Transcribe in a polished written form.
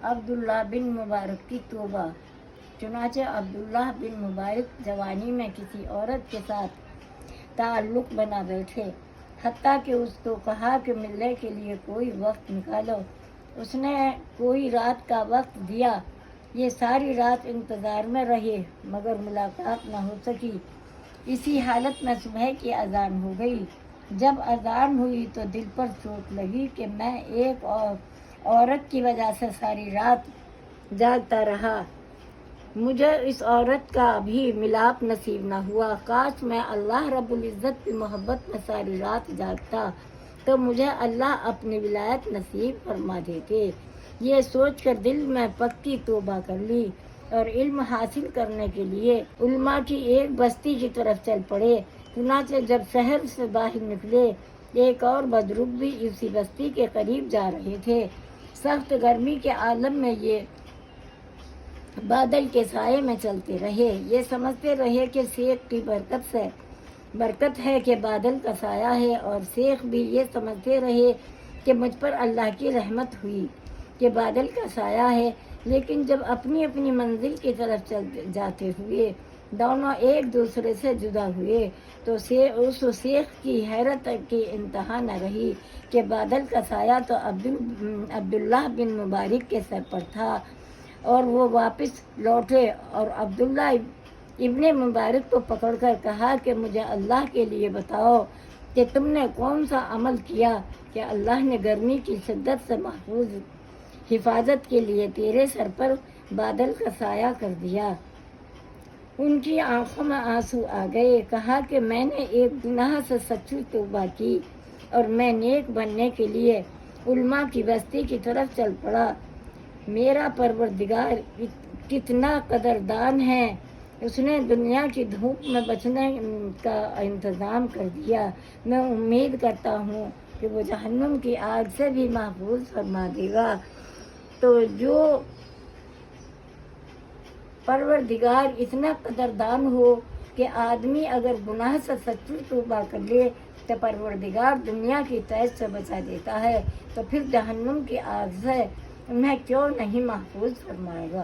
عبداللہ بن مبارک کی توبہ۔ چنانچہ عبداللہ بن مبارک جوانی میں کسی عورت کے ساتھ تعلق بنا بیٹھے، حتیٰ کہ اس کو کہا کہ ملنے کے لیے کوئی وقت نکالو۔ اس نے کوئی رات کا وقت دیا، یہ ساری رات انتظار میں رہے مگر ملاقات نہ ہو سکی۔ اسی حالت میں صبح کی اذان ہو گئی۔ جب اذان ہوئی تو دل پر چوٹ لگی کہ میں ایک عورت کی وجہ سے ساری رات جاگتا رہا، مجھے اس عورت کا بھی ملاپ نصیب نہ ہوا۔ کاش میں اللہ رب العزت کی محبت میں ساری رات جاگتا تو مجھے اللہ اپنی ولایت نصیب فرما دیتے۔ یہ سوچ کر دل میں پکی توبہ کر لی اور علم حاصل کرنے کے لیے علماء کی ایک بستی کی طرف چل پڑے۔ چنانچہ جب شہر سے باہر نکلے، ایک اور بزرگ بھی اسی بستی کے قریب جا رہے تھے۔ سخت گرمی کے عالم میں یہ بادل کے سائے میں چلتے رہے۔ یہ سمجھتے رہے کہ شیخ کی برکت ہے کہ بادل کا سایہ ہے، اور شیخ بھی یہ سمجھتے رہے کہ مجھ پر اللہ کی رحمت ہوئی کہ بادل کا سایہ ہے۔ لیکن جب اپنی اپنی منزل کی طرف جاتے ہوئے دونوں ایک دوسرے سے جدا ہوئے تو اس شیخ کی حیرت کی انتہا نہ رہی کہ بادل کا سایہ تو عبداللہ بن مبارک کے سر پر تھا، اور وہ واپس لوٹے اور عبداللہ ابن مبارک کو پکڑ کر کہا کہ مجھے اللہ کے لیے بتاؤ کہ تم نے کون سا عمل کیا کہ اللہ نے گرمی کی شدت سے محفوظ حفاظت کے لیے تیرے سر پر بادل کا سایہ کر دیا۔ ان کی آنکھوں میں آنسو آ گئے۔ کہا کہ میں نے ایک گناہ سے سچی توبہ کی اور میں نیک بننے کے لیے علماء کی بستی کی طرف چل پڑا۔ میرا پروردگار کتنا قدردان ہے، اس نے دنیا کی دھوپ میں بچنے کا انتظام کر دیا۔ میں امید کرتا ہوں کہ وہ جہنم کی آگ سے بھی محفوظ فرما دے گا۔ تو جو پروردگار اتنا قدردان ہو کہ آدمی اگر گناہ سے سچی توبہ کر لے تو پروردگار دنیا کی تیز سے بچا دیتا ہے، تو پھر جہنم کی آگ سے انہیں کیوں نہیں محفوظ فرمائے گا۔